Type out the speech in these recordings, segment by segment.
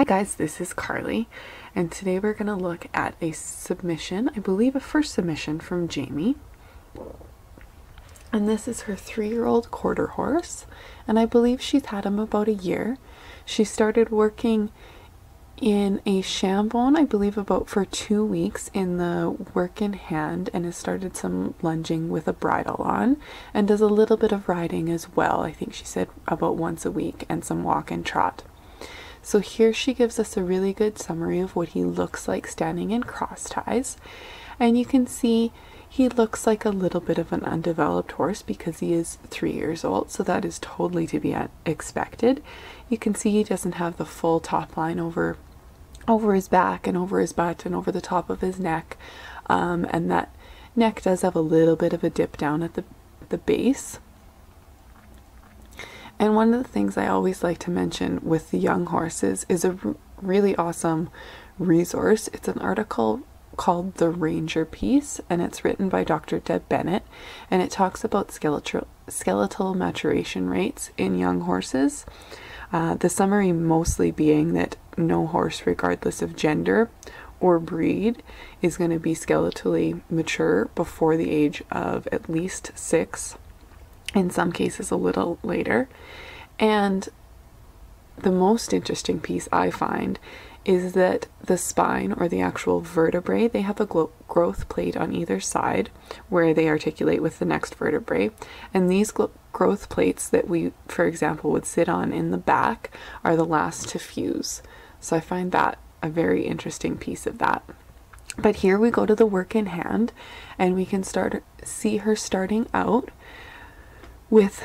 Hi guys, this is Carly, and today we're going to look at a submission, I believe a first submission from Jaime. And this is her 3-year-old quarter horse, and I believe she's had him about a year. She started working in a shambone, I believe about for 2 weeks in the work in hand, and has started some lunging with a bridle on, and does a little bit of riding as well. I think she said about once a week, and some walk and trot. So here she gives us a really good summary of what he looks like standing in cross ties. And you can see he looks like a little bit of an undeveloped horse because he is 3 years old, so that is totally to be expected. You can see he doesn't have the full top line over his back and over his butt and over the top of his neck. And that neck does have a little bit of a dip down at the base. And one of the things I always like to mention with the young horses is a really awesome resource. It's an article called The Ranger Piece, and it's written by Dr. Deb Bennett, and it talks about skeletal maturation rates in young horses. The summary mostly being that no horse, regardless of gender or breed, is going to be skeletally mature before the age of at least 6. In some cases a little later. And the most interesting piece I find is that the spine, or the actual vertebrae, they have a growth plate on either side where they articulate with the next vertebrae, and these growth plates that we, for example, would sit on in the back are the last to fuse. So I find that a very interesting piece of that. But here we go to the work in hand, and we can see her starting out with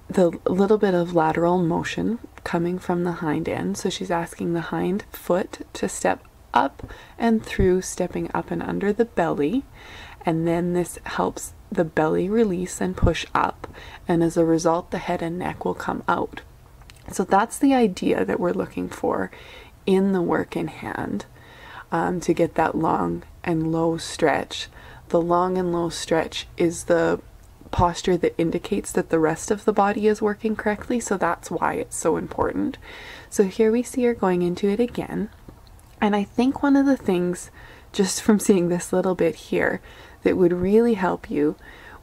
the little bit of lateral motion coming from the hind end. So she's asking the hind foot to step up and through, stepping up and under the belly, and then this helps the belly release and push up, and as a result the head and neck will come out. So that's the idea that we're looking for in the work in hand, to get that long and low stretch. The long and low stretch is the posture that indicates that the rest of the body is working correctly, so that's why it's so important. So here we see her going into it again, and I think one of the things, just from seeing this little bit here, that would really help you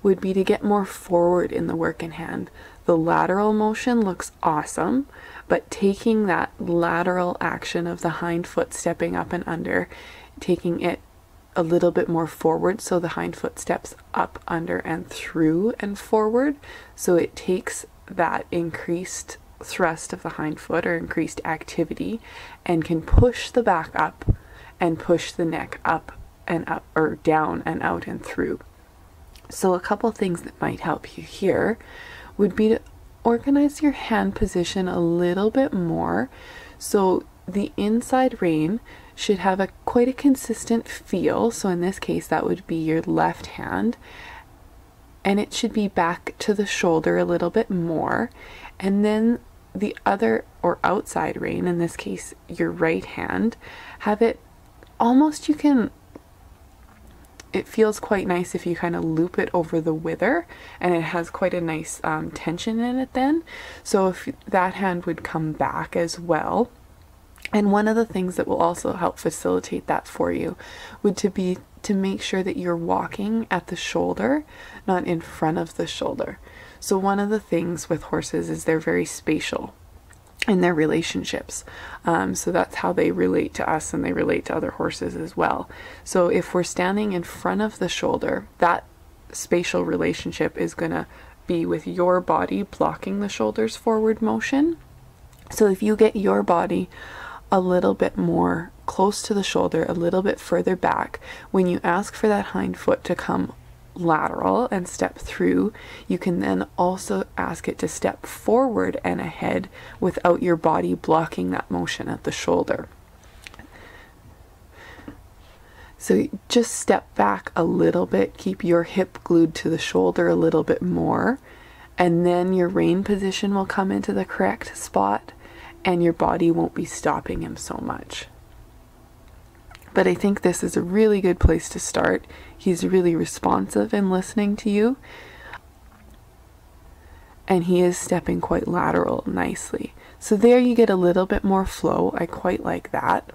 would be to get more forward in the work in hand. The lateral motion looks awesome, but taking that lateral action of the hind foot stepping up and under, taking it a little bit more forward, so the hind foot steps up, under, and through and forward, so it takes that increased thrust of the hind foot, or increased activity, and can push the back up and push the neck up and up, or down and out and through. So a couple things that might help you here would be to organize your hand position a little bit more. So the inside rein should have quite a consistent feel, so in this case that would be your left hand, and it should be back to the shoulder a little bit more, and then the other, or outside rein, in this case your right hand, have it almost, it feels quite nice if you kind of loop it over the wither, and it has quite a nice tension in it then. So if that hand would come back as well. And one of the things that will also help facilitate that for you would be to make sure that you're walking at the shoulder, not in front of the shoulder. So one of the things with horses is they're very spatial in their relationships. So that's how they relate to us, and they relate to other horses as well. So if we're standing in front of the shoulder, that spatial relationship is going to be with your body blocking the shoulder's forward motion. So if you get your body a little bit more close to the shoulder, a little bit further back, when you ask for that hind foot to come lateral and step through, you can then also ask it to step forward and ahead without your body blocking that motion at the shoulder. So just step back a little bit, keep your hip glued to the shoulder a little bit more, and then your rein position will come into the correct spot, and your body won't be stopping him so much. But I think this is a really good place to start. He's really responsive in listening to you, and he is stepping quite lateral nicely. So there you get a little bit more flow. I quite like that.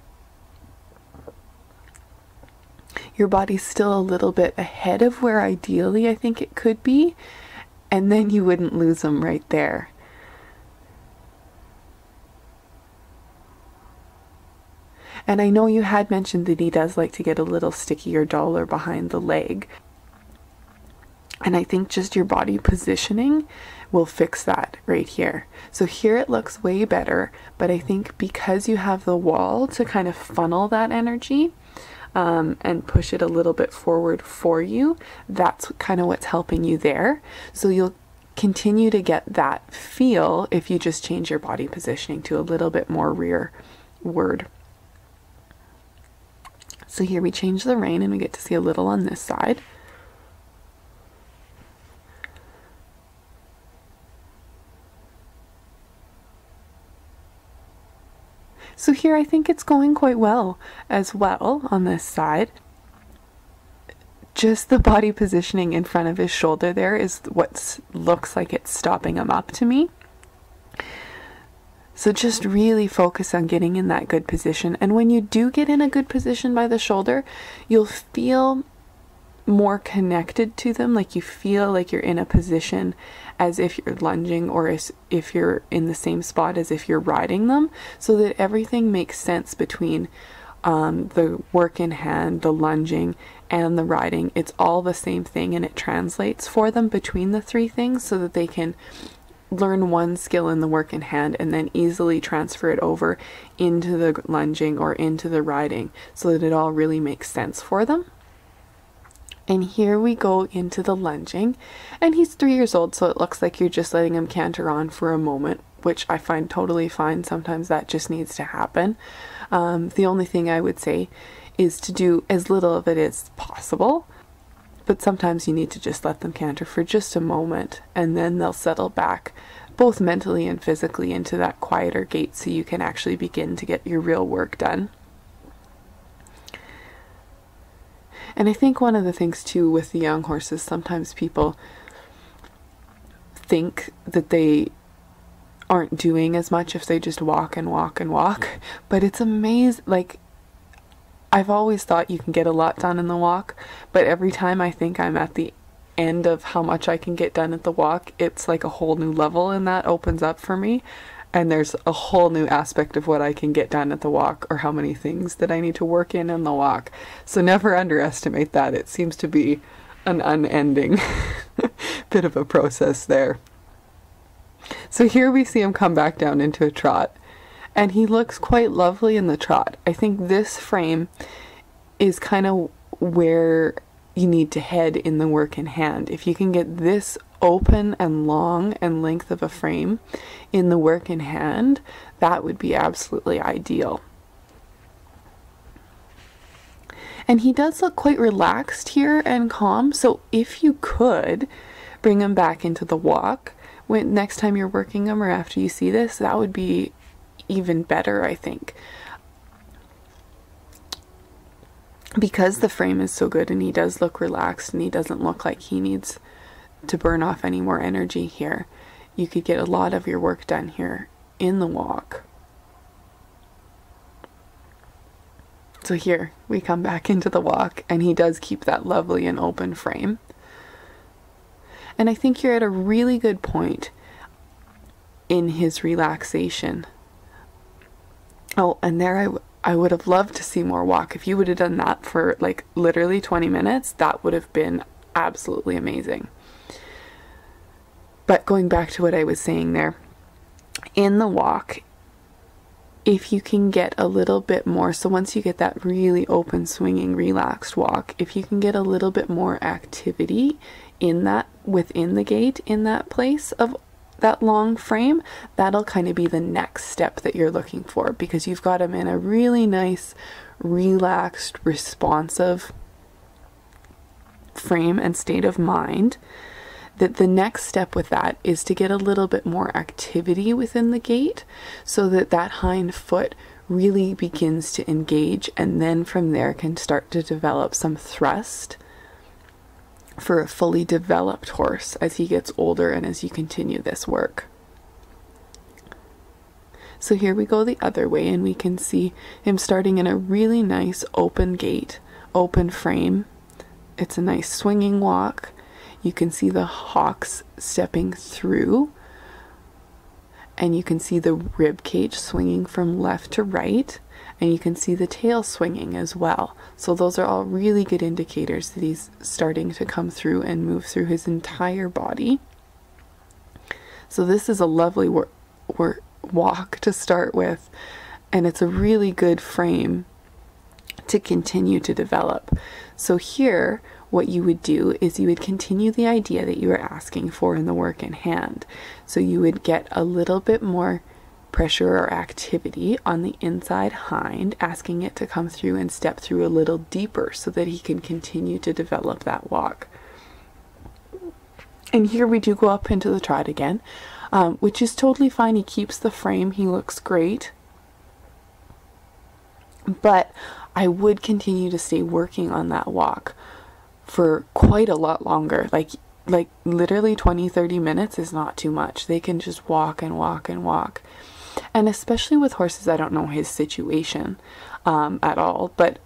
Your body's still a little bit ahead of where ideally I think it could be, and then you wouldn't lose them right there. And I know you had mentioned that he does like to get a little sticky or duller behind the leg. And I think just your body positioning will fix that right here. So here it looks way better, but I think because you have the wall to kind of funnel that energy and push it a little bit forward for you, that's kind of what's helping you there. So you'll continue to get that feel if you just change your body positioning to a little bit more rearward. So here we change the rein and we get to see a little on this side. So here I think it's going quite well as well on this side. Just the body positioning in front of his shoulder there is what looks like it's stopping him up to me. So just really focus on getting in that good position. And when you do get in a good position by the shoulder, you'll feel more connected to them. Like you feel like you're in a position as if you're lunging, or as if you're in the same spot as if you're riding them, so that everything makes sense between the work in hand, the lunging, and the riding. It's all the same thing, and it translates for them between the three things so that they can learn one skill in the work in hand and then easily transfer it over into the lunging or into the riding, so that it all really makes sense for them. And here we go into the lunging, and he's 3 years old, so it looks like you're just letting him canter on for a moment, which I find totally fine. Sometimes that just needs to happen. The only thing I would say is to do as little of it as possible, but sometimes you need to just let them canter for just a moment, and then they'll settle back both mentally and physically into that quieter gait, so you can actually begin to get your real work done. And I think one of the things too with the young horses, sometimes people think that they aren't doing as much if they just walk and walk and walk, but it's amazing. Like, I've always thought you can get a lot done in the walk, but every time I think I'm at the end of how much I can get done at the walk, it's like a whole new level, and that opens up for me. And there's a whole new aspect of what I can get done at the walk, or how many things that I need to work in the walk. So never underestimate that. It seems to be an unending bit of a process there. So here we see him come back down into a trot, and he looks quite lovely in the trot. I think this frame is kind of where you need to head in the work in hand. If you can get this open and long and length of a frame in the work in hand, that would be absolutely ideal. And he does look quite relaxed here and calm, so if you could bring him back into the walk when next time you're working him, or after you see this, that would be even better, I think. Because the frame is so good and he does look relaxed and he doesn't look like he needs to burn off any more energy here, you could get a lot of your work done here in the walk. So here we come back into the walk, and he does keep that lovely and open frame. And I think you're at a really good point in his relaxation. Oh, and there I would have loved to see more walk. If you would have done that for like literally 20 minutes, that would have been absolutely amazing. But going back to what I was saying there, in the walk, if you can get a little bit more, so once you get that really open, swinging, relaxed walk, if you can get a little bit more activity in that, within the gait, in that place of that long frame, that'll kind of be the next step that you're looking for, because you've got them in a really nice, relaxed, responsive frame and state of mind. That the next step with that is to get a little bit more activity within the gait, so that that hind foot really begins to engage, and then from there can start to develop some thrust for a fully developed horse as he gets older and as you continue this work. So here we go the other way, and we can see him starting in a really nice open gait, open frame. It's a nice swinging walk. You can see the hocks stepping through, and you can see the rib cage swinging from left to right, and you can see the tail swinging as well. So those are all really good indicators that he's starting to come through and move through his entire body. So this is a lovely walk to start with, and it's a really good frame to continue to develop. So here, what you would do is you would continue the idea that you were asking for in the work in hand. So you would get a little bit more pressure or activity on the inside hind, asking it to come through and step through a little deeper so that he can continue to develop that walk. And here we do go up into the trot again, which is totally fine. He keeps the frame. He looks great. But I would continue to stay working on that walk for quite a lot longer. Like literally 20-30 minutes is not too much. They can just walk and walk and walk. And especially with horses, I don't know his situation at all, but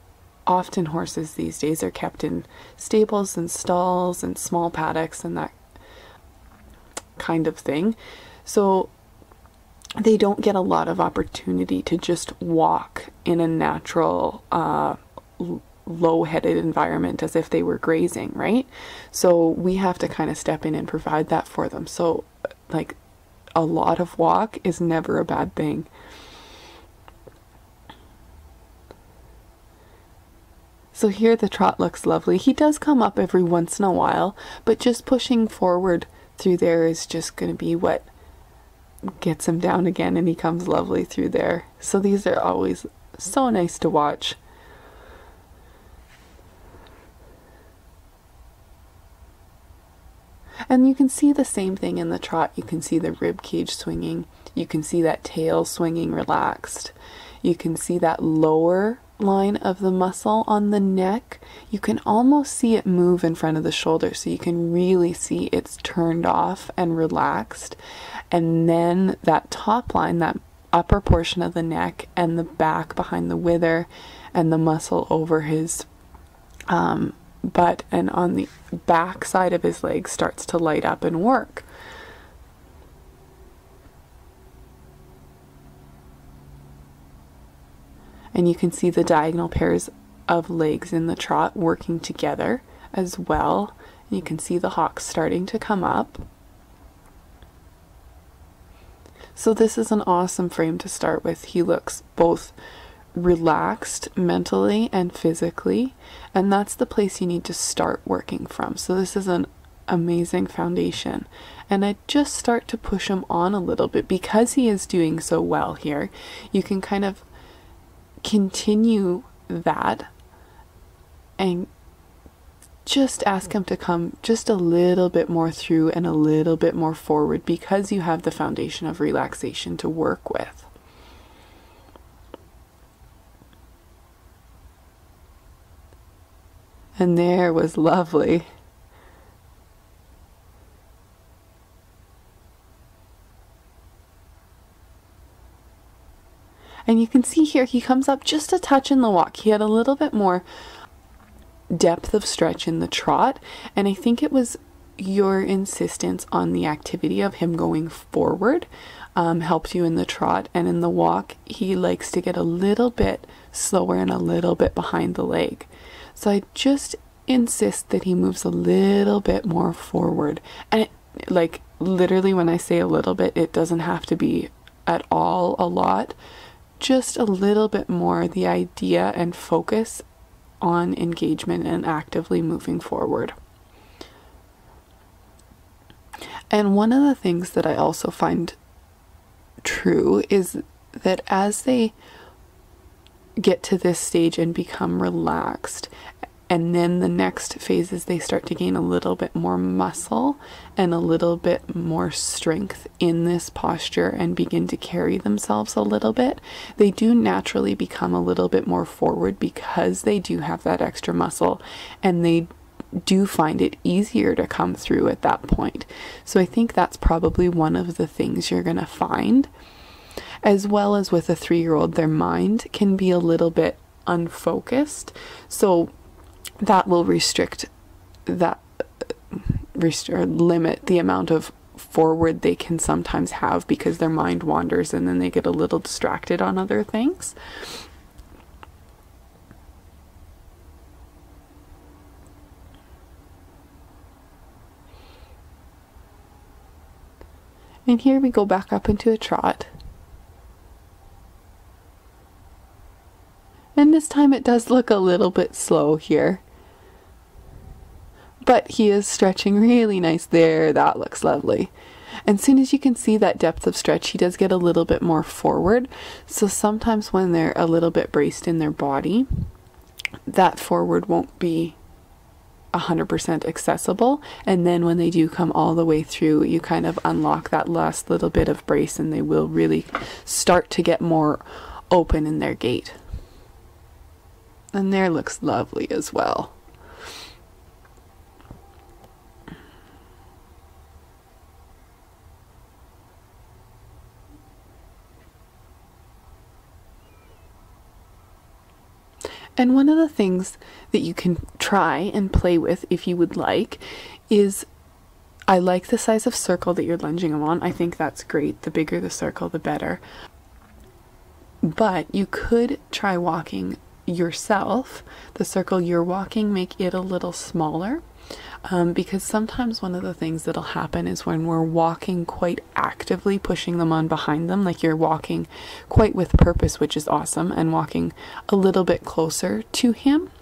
often horses these days are kept in stables and stalls and small paddocks and that kind of thing. So they don't get a lot of opportunity to just walk in a natural, low-headed environment as if they were grazing, right? So we have to kind of step in and provide that for them. So like a lot of walk is never a bad thing. So here the trot looks lovely. He does come up every once in a while, but just pushing forward through there is just going to be what gets him down again, and he comes lovely through there. So these are always so nice to watch. And you can see the same thing in the trot. You can see the rib cage swinging. You can see that tail swinging relaxed. You can see that lower line of the muscle on the neck. You can almost see it move in front of the shoulder, so you can really see it's turned off and relaxed. And then that top line, that upper portion of the neck and the back behind the wither and the muscle over his butt and on the back side of his leg starts to light up and work. And you can see the diagonal pairs of legs in the trot working together as well. And you can see the hocks starting to come up. So this is an awesome frame to start with. He looks both relaxed mentally and physically, and that's the place you need to start working from. So this is an amazing foundation, and I just start to push him on a little bit because he is doing so well here. You can kind of continue that and just ask him to come just a little bit more through and a little bit more forward because you have the foundation of relaxation to work with. And there was lovely. And you can see here he comes up just a touch in the walk. He had a little bit more depth of stretch in the trot, and I think it was your insistence on the activity of him going forward helped you in the trot, and in the walk he likes to get a little bit slower and a little bit behind the leg. So I just insist that he moves a little bit more forward, and it, like literally when I say a little bit, it doesn't have to be at all a lot, just a little bit more, the idea and focus on engagement and actively moving forward. And one of the things that I also find true is that as they get to this stage and become relaxed, and then the next phase is they start to gain a little bit more muscle and a little bit more strength in this posture and begin to carry themselves a little bit, they do naturally become a little bit more forward because they do have that extra muscle, and they do find it easier to come through at that point. So I think that's probably one of the things you're going to find. as well as with a 3-year-old, their mind can be a little bit unfocused. So that will limit the amount of forward they can sometimes have, because their mind wanders and then they get a little distracted on other things. And here we go back up into a trot. And this time it does look a little bit slow here. But he is stretching really nice there. That looks lovely. And as soon as you can see that depth of stretch, he does get a little bit more forward. So sometimes when they're a little bit braced in their body, that forward won't be 100% accessible, and then when they do come all the way through, you kind of unlock that last little bit of brace and they will really start to get more open in their gait. And there looks lovely as well. And one of the things that you can try and play with, if you would like, is, I like the size of circle that you're lunging them on. I think that's great. The bigger the circle, the better. But you could try walking yourself. The circle you're walking, make it a little smaller. Because sometimes one of the things that'll happen is when we're walking quite actively, pushing them on behind them, like you're walking quite with purpose, which is awesome, and walking a little bit closer to him,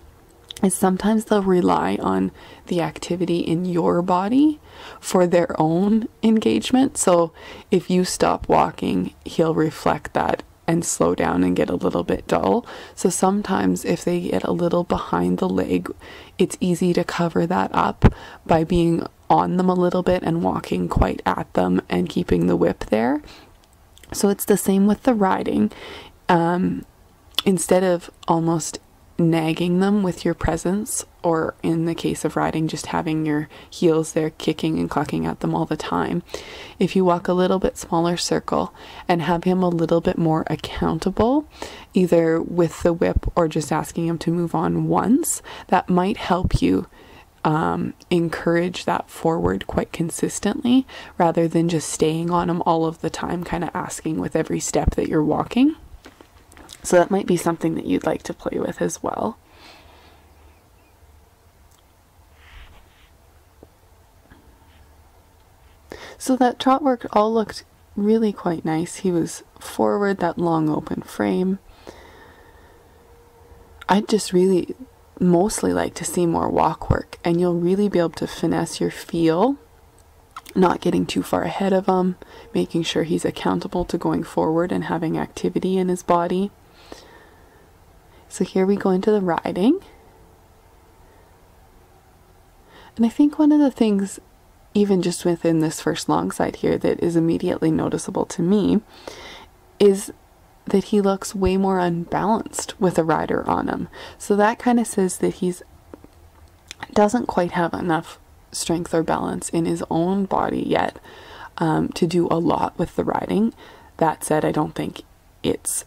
is sometimes they'll rely on the activity in your body for their own engagement. So if you stop walking, he'll reflect that and slow down and get a little bit dull. So sometimes if they get a little behind the leg, it's easy to cover that up by being on them a little bit and walking quite at them and keeping the whip there. So it's the same with the riding. Instead of almost nagging them with your presence, or in the case of riding, just having your heels there kicking and clucking at them all the time, if you walk a little bit smaller circle and have him a little bit more accountable, either with the whip or just asking him to move on once, that might help you encourage that forward quite consistently, rather than just staying on him all of the time, kind of asking with every step that you're walking. So that might be something that you'd like to play with as well. So that trot work all looked really quite nice. He was forward, that long open frame. I'd just really mostly like to see more walk work, and you'll really be able to finesse your feel, not getting too far ahead of him, making sure he's accountable to going forward and having activity in his body. So here we go into the riding. And I think one of the things, even just within this first long side here, that is immediately noticeable to me is that he looks way more unbalanced with a rider on him. So that kind of says that he's doesn't quite have enough strength or balance in his own body yet to do a lot with the riding. That said, I don't think it's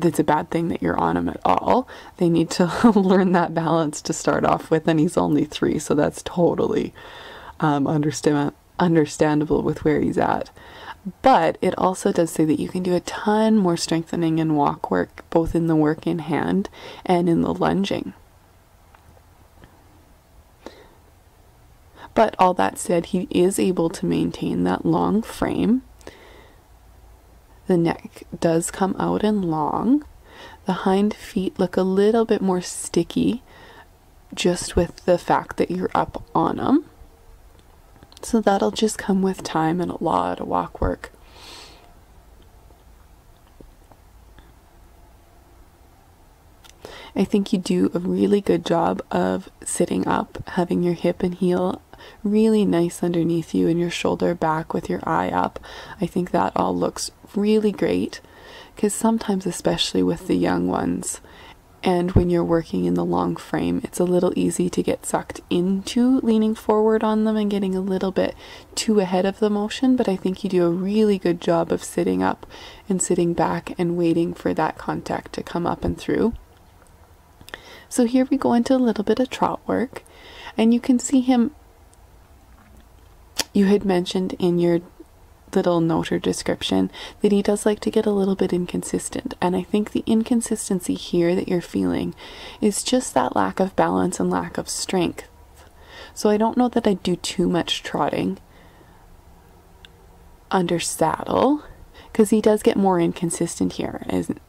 a bad thing that you're on him at all. They need to learn that balance to start off with, and he's only 3, so that's totally understandable with where he's at. But it also does say that you can do a ton more strengthening and walk work, both in the work in hand and in the lunging. But all that said, he is able to maintain that long frame. The neck does come out and long. The hind feet look a little bit more sticky, just with the fact that you're up on them. So that'll just come with time and a lot of walk work. I think you do a really good job of sitting up, having your hip and heel really nice underneath you and your shoulder back with your eye up. I think that all looks really great, because sometimes, especially with the young ones, And when you're working in the long frame, it's a little easy to get sucked into leaning forward on them and getting a little bit too ahead of the motion, but I think you do a really good job of sitting up and sitting back and waiting for that contact to come up and through. So here we go into a little bit of trot work, and you can see him. You had mentioned in your little note or description that he does like to get a little bit inconsistent, and I think the inconsistency here that you're feeling is just that lack of balance and lack of strength. So I don't know that I'd do too much trotting under saddle, because he does get more inconsistent here,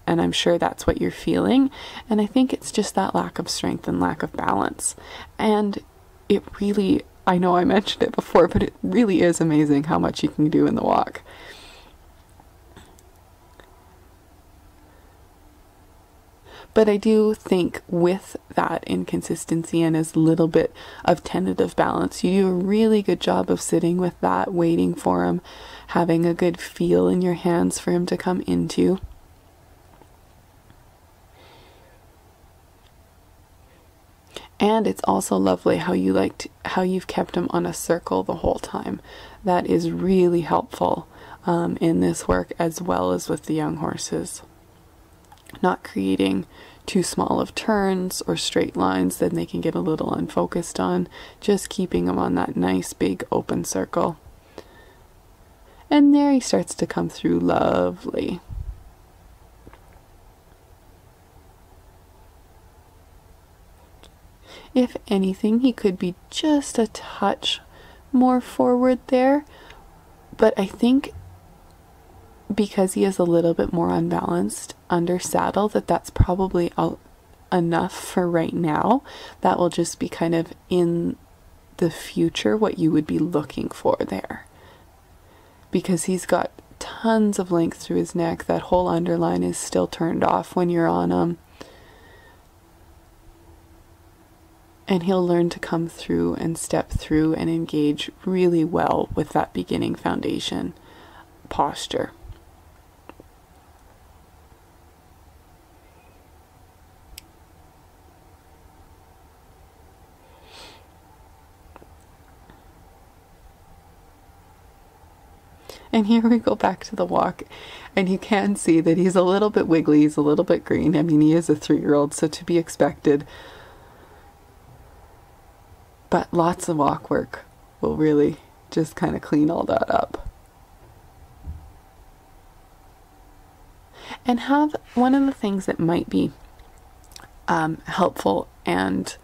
and I'm sure that's what you're feeling, and I think it's just that lack of strength and lack of balance. And it really, I know I mentioned it before, but it really is amazing how much you can do in the walk. But I do think with that inconsistency and as little bit of tentative balance, you do a really good job of sitting with that, waiting for him, having a good feel in your hands for him to come into. And it's also lovely how you've kept him on a circle the whole time. That is really helpful in this work, as well as with the young horses. Not creating too small of turns or straight lines that they can get a little unfocused on. Just keeping them on that nice big open circle. And there he starts to come through lovely. If anything, he could be just a touch more forward there, but I think because he is a little bit more unbalanced under saddle, that's probably enough for right now. That will just be kind of in the future what you would be looking for there, because he's got tons of length through his neck. That whole underline is still turned off when you're on him. And he'll learn to come through and step through and engage really well with that beginning foundation posture. And here we go back to the walk, and you can see that he's a little bit wiggly, he's a little bit green. I mean, he is a 3-year-old, so to be expected. But lots of walk work will really just kind of clean all that up. And have one of the things that might be helpful and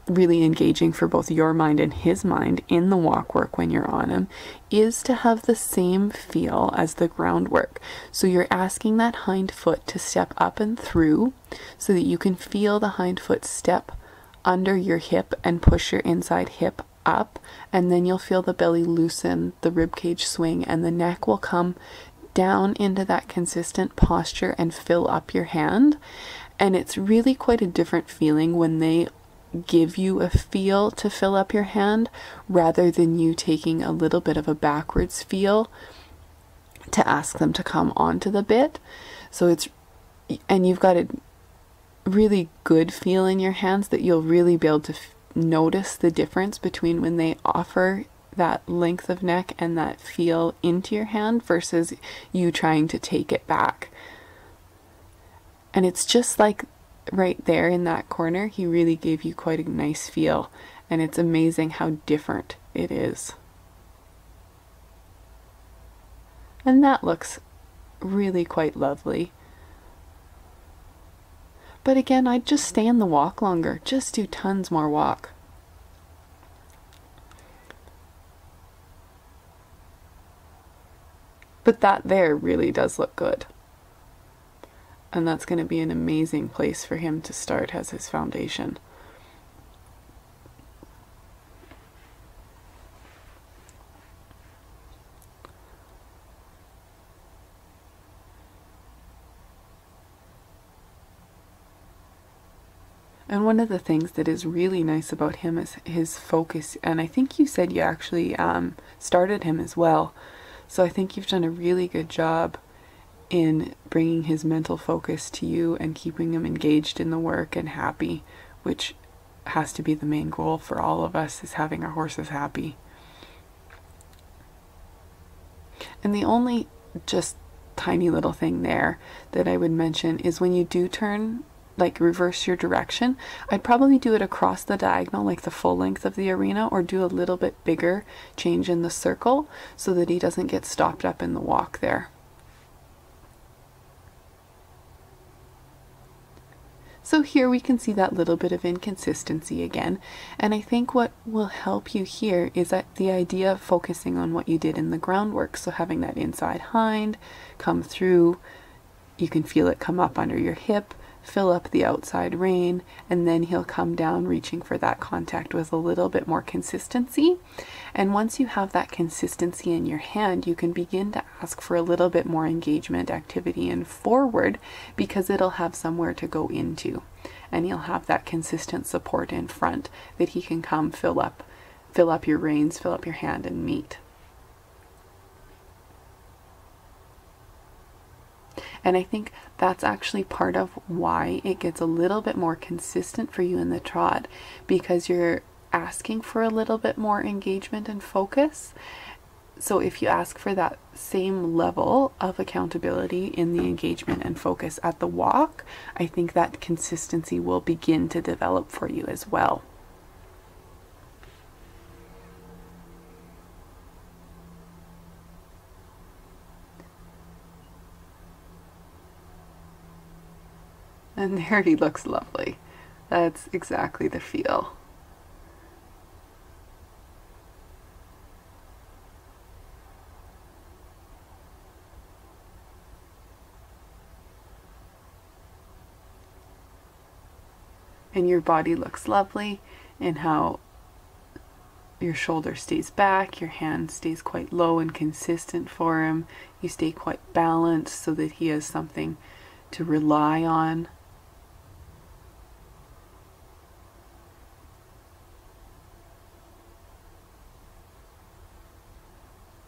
really engaging for both your mind and his mind in the walk work when you're on him is to have the same feel as the groundwork. So you're asking that hind foot to step up and through so that you can feel the hind foot step under your hip and push your inside hip up, and then you'll feel the belly loosen, the rib cage swing, and the neck will come down into that consistent posture and fill up your hand. And it's really quite a different feeling when they give you a feel to fill up your hand rather than you taking a little bit of a backwards feel to ask them to come onto the bit. So it's, and you've got a really good feel in your hands that you'll really be able to notice the difference between when they offer that length of neck and that feel into your hand versus you trying to take it back. And it's just like right there in that corner, he really gave you quite a nice feel, and it's amazing how different it is. And that looks really quite lovely. But again, I'd just stay in the walk longer. Just do tons more walk. But that there really does look good. And that's going to be an amazing place for him to start as his foundation. And one of the things that is really nice about him is his focus. And I think you said you actually started him as well. So I think you've done a really good job in bringing his mental focus to you and keeping him engaged in the work and happy, which has to be the main goal for all of us, is having our horses happy. And the only just tiny little thing there that I would mention is when you do turn, like reverse your direction, I'd probably do it across the diagonal, like the full length of the arena, or do a little bit bigger change in the circle so that he doesn't get stopped up in the walk there. So here we can see that little bit of inconsistency again, and I think what will help you here is that the idea of focusing on what you did in the groundwork. So having that inside hind come through, you can feel it come up under your hip, fill up the outside rein, and then he'll come down reaching for that contact with a little bit more consistency. And once you have that consistency in your hand, you can begin to ask for a little bit more engagement, activity, and forward, because it'll have somewhere to go into, and you'll have that consistent support in front that he can come fill up your reins, fill up your hand, and meet. And I think that's actually part of why it gets a little bit more consistent for you in the trot, because you're asking for a little bit more engagement and focus. So if you ask for that same level of accountability in the engagement and focus at the walk, I think that consistency will begin to develop for you as well. And there he looks lovely. That's exactly the feel. And your body looks lovely in how your shoulder stays back, your hand stays quite low and consistent for him. You stay quite balanced so that he has something to rely on.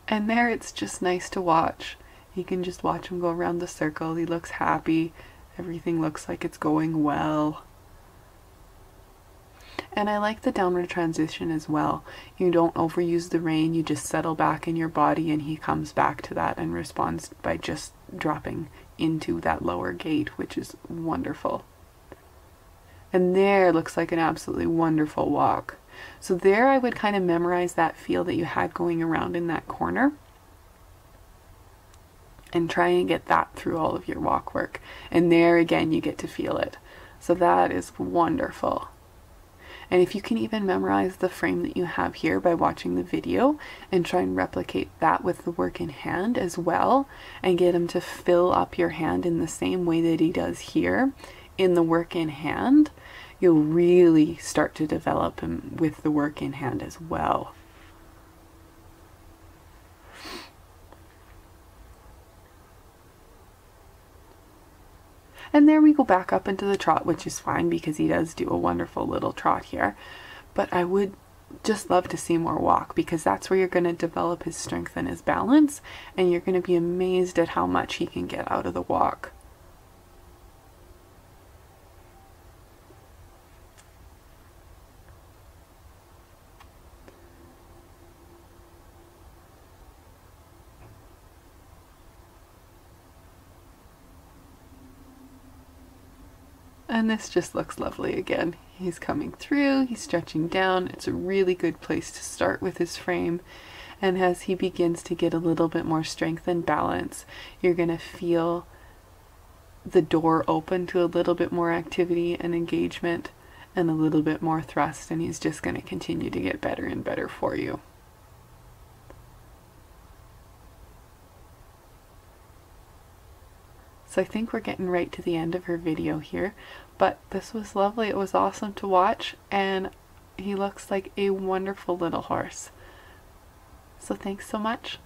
And there it's just nice to watch. You can just watch him go around the circle. He looks happy. Everything looks like it's going well. And I like the downward transition as well. You don't overuse the rein, you just settle back in your body and he comes back to that and responds by just dropping into that lower gait, which is wonderful. And there looks like an absolutely wonderful walk. So there I would kind of memorize that feel that you had going around in that corner and try and get that through all of your walk work. And there again you get to feel it. So that is wonderful. And if you can even memorize the frame that you have here by watching the video and try and replicate that with the work in hand as well, and get him to fill up your hand in the same way that he does here in the work in hand, you'll really start to develop him with the work in hand as well. And there we go back up into the trot, which is fine because he does do a wonderful little trot here. But I would just love to see more walk, because that's where you're going to develop his strength and his balance, and you're going to be amazed at how much he can get out of the walk. And this just looks lovely again. He's coming through, he's stretching down. It's a really good place to start with his frame. And as he begins to get a little bit more strength and balance, you're going to feel the door open to a little bit more activity and engagement and a little bit more thrust, and he's just going to continue to get better and better for you. So I think we're getting right to the end of her video here, but this was lovely. It was awesome to watch, and he looks like a wonderful little horse. So thanks so much.